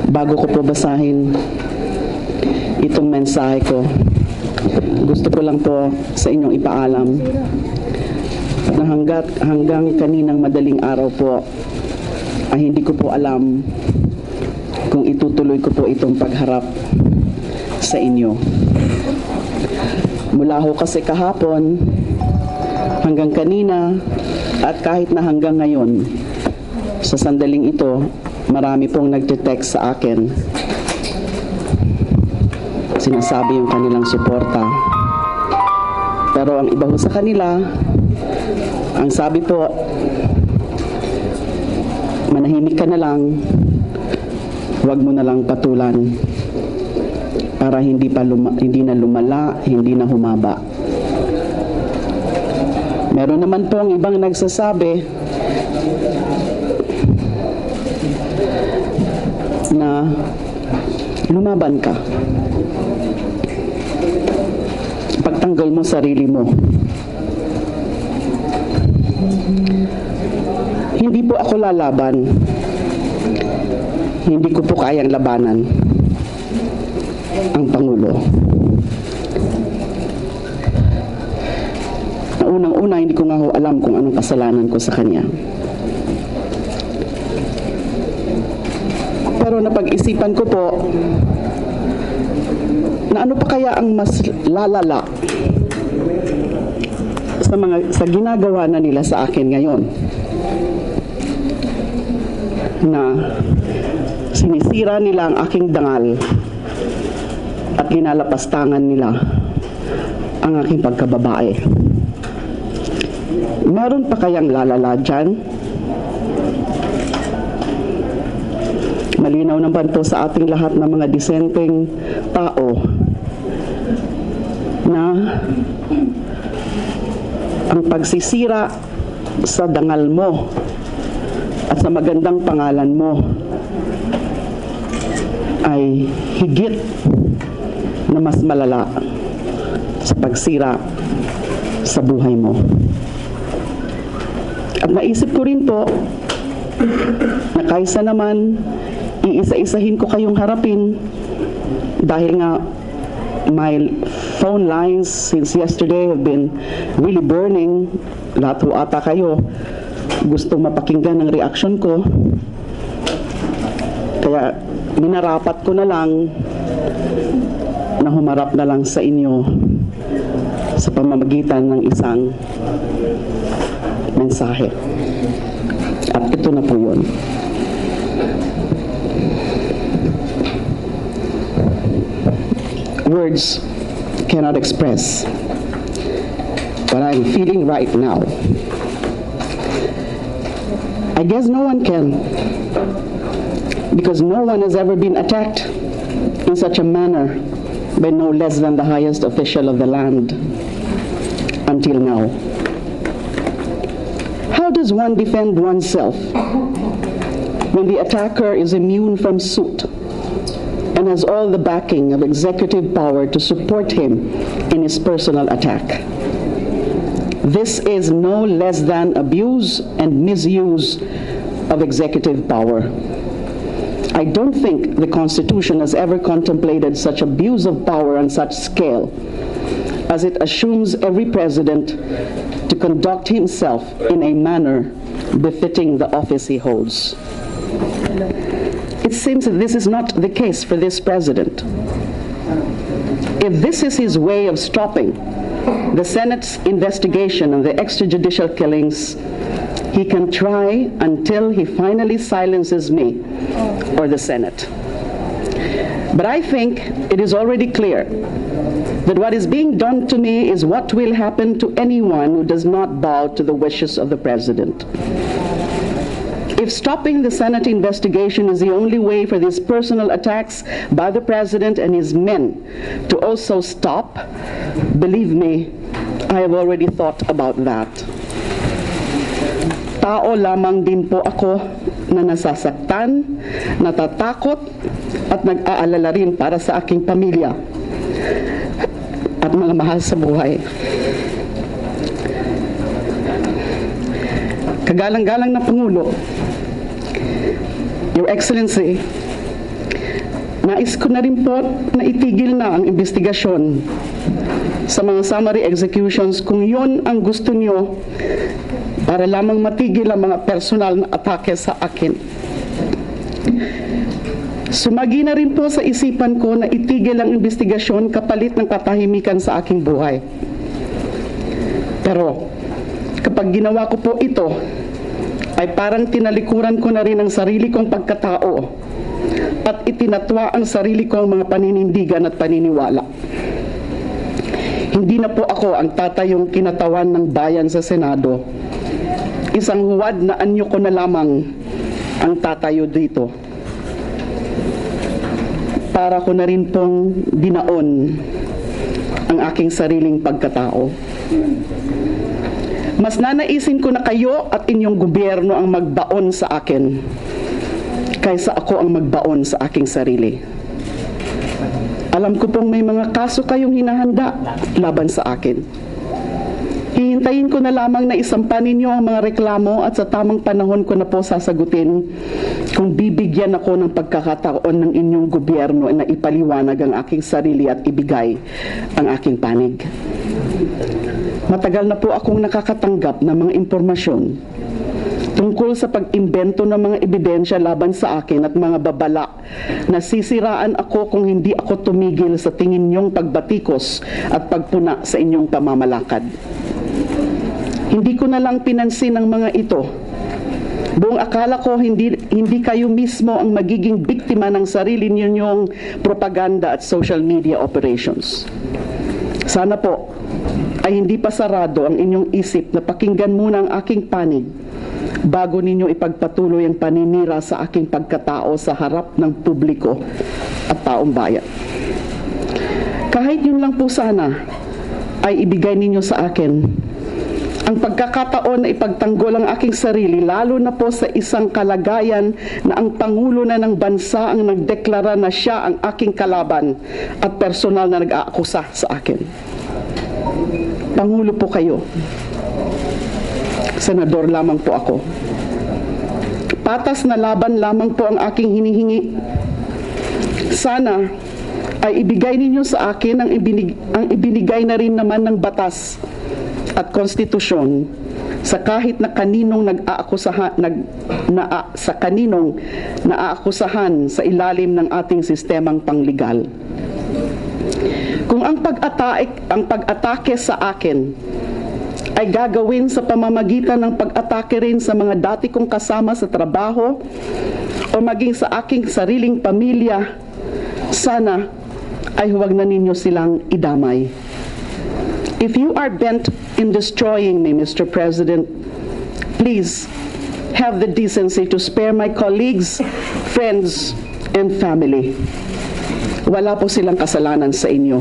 Bago ko po basahin itong mensahe ko, gusto ko lang po sa inyong ipaalam na hanggang kaninang madaling araw po ay hindi ko po alam kung itutuloy ko po itong pagharap sa inyo. Mula ho kasi kahapon hanggang kanina at kahit na hanggang ngayon, sa sandaling ito, marami pong nagte-text sa akin. Sinasabi yung kanilang suporta. Pero ang iba ho sa kanila, ang sabi po, manahimik ka na lang, huwag mo na lang patulan para hindi na lumala, hindi na humaba. Meron naman po ang ibang nagsasabi na lumaban ka. Pagtanggol mo sarili mo. Hindi po ako lalaban. Hindi ko po kayang labanan ang Pangulo. Unang-una, hindi ko nga ho alam kung anong kasalanan ko sa kanya. Pero napag-isipan ko po na ano pa kaya ang mas lalala sa ginagawa na nila sa akin ngayon, na sinisira nila ang aking dangal at ginalapastangan nila ang aking pagkababae. Meron pa kayang lalala dyan? Malinaw naman po sa ating lahat ng mga disenteng tao na ang pagsisira sa dangal mo at sa magandang pangalan mo ay higit na mas malala sa pagsira sa buhay mo. At naisip ko rin po na kaysa naman iisa-isahin ko kayong harapin, dahil nga my phone lines since yesterday have been really burning. Lahat ho ata kayo gustong mapakinggan ang reaksyon ko. Kaya minarapat ko na lang na humarap na lang sa inyo sa pamamagitan ng isang mensahe. At ito na po yun. Words cannot express what I'm feeling right now. I guess no one can, because no one has ever been attacked in such a manner by no less than the highest official of the land until now. How does one defend oneself when the attacker is immune from suit and has all the backing of executive power to support him in his personal attack? This is no less than abuse and misuse of executive power. I don't think the Constitution has ever contemplated such abuse of power on such scale, as it assumes every president to conduct himself in a manner befitting the office he holds. It seems that this is not the case for this president. If this is his way of stopping the Senate's investigation on the extrajudicial killings, he can try until he finally silences me or the Senate. But I think it is already clear that what is being done to me is what will happen to anyone who does not bow to the wishes of the president. If stopping the Senate investigation is the only way for these personal attacks by the president and his men to also stop, believe me, I have already thought about that. Tao lamang din po ako na nasasaktan, natatakot, at nag-aalala rin para sa aking pamilya at mga mahal sa buhay. Kagalang-galang na Pangulo, Your Excellency, Nais ko na rin po na itigil na ang investigasyon sa mga summary executions kung yon ang gusto nyo para lamang matigil ang mga personal na atake sa akin. Sumagi na rin po sa isipan ko na itigil ang investigasyon kapalit ng katahimikan sa aking buhay. Pero kapag ginawa ko po ito, ay parang tinalikuran ko na rin ang sarili kong pagkatao at itinatwa ang sarili kong mga paninindigan at paniniwala. Hindi na po ako ang tatayong kinatawan ng bayan sa Senado. Isang huwad na anyo ko na lamang ang tatayo dito. Para ko na rin pong dinaon ang aking sariling pagkatao. Mas nanaisin ko na kayo at inyong gobyerno ang magbaon sa akin kaysa ako ang magbaon sa aking sarili. Alam ko pong may mga kaso kayong hinahanda laban sa akin. Hihintayin ko na lamang na isampa ninyo ang mga reklamo at sa tamang panahon ko na po sasagutin kung bibigyan ako ng pagkakataon ng inyong gobyerno na ipaliwanag ang aking sarili at ibigay ang aking panig. Matagal na po akong nakakatanggap ng mga impormasyon tungkol sa pag-imbento ng mga ebidensya laban sa akin at mga babala na sisiraan ako kung hindi ako tumigil sa tingin niyong pagbatikos at pagpuna sa inyong pamamalakad. Hindi ko na lang pinansin ang mga ito. Buong akala ko hindi kayo mismo ang magiging biktima ng sarili ninyong propaganda at social media operations. Sana po ay hindi pa sarado ang inyong isip na pakinggan muna ang aking panig bago ninyo ipagpatuloy ang paninira sa aking pagkatao sa harap ng publiko at taong bayan. Kahit yun lang po sana ay ibigay ninyo sa akin ang pagkakataon na ipagtanggol ang aking sarili, lalo na po sa isang kalagayan na ang Pangulo na ng bansa ang nagdeklara na siya ang aking kalaban at personal na nag-aakusa sa akin. Pangulo po kayo. Senador lamang po ako. Patas na laban lamang po ang aking hinihingi. Sana ay ibigay ninyo sa akin ang ibinigay na rin naman ng batas at konstitusyon sa kahit na kaninong naaakusahan sa ilalim ng ating sistemang panglegal. Kung ang pag-atake sa akin ay gagawin sa pamamagitan ng pag-atake rin sa mga dati kong kasama sa trabaho o maging sa aking sariling pamilya, sana ay huwag na ninyo silang idamay. If you are bent in destroying me, Mr. President, please have the decency to spare my colleagues, friends, and family. Wala po silang kasalanan sa inyo.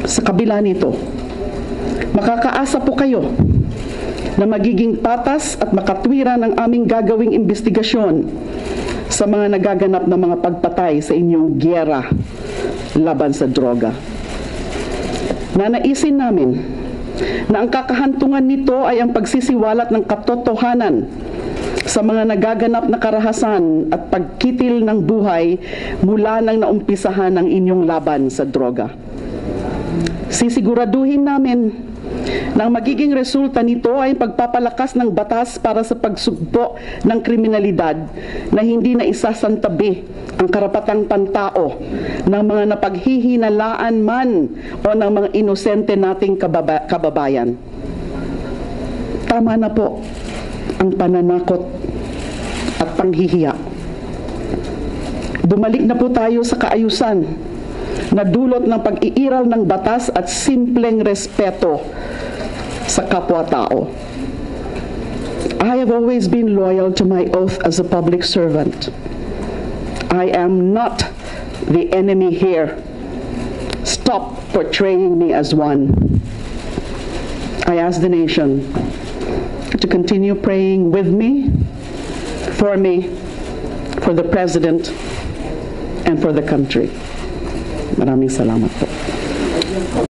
Sa kabila nito, makakaasa po kayo na magiging patas at makatwiran ang aming gagawing investigasyon sa mga nagaganap na mga pagpatay sa inyong giyera laban sa droga. Nanaisin namin na ang kakahantungan nito ay ang pagsisiwalat ng katotohanan sa mga nagaganap na karahasan at pagkitil ng buhay mula nang naumpisahan ang inyong laban sa droga. Sisiguraduhin namin na ang magiging resulta nito ay pagpapalakas ng batas para sa pagsugpo ng kriminalidad na hindi na isasantabi ang karapatang pantao ng mga napaghihinalaan man o ng mga inosente nating kababayan. Tama na po ang pananakot at panghihiya. Bumalik na po tayo sa kaayusan na dulot ng pag-iiral ng batas at simpleng respeto sa kapwa-tao. I have always been loyal to my oath as a public servant. I am not the enemy here. Stop portraying me as one. I ask the nation to continue praying with me, for the President, and for the country. Maraming salamat po.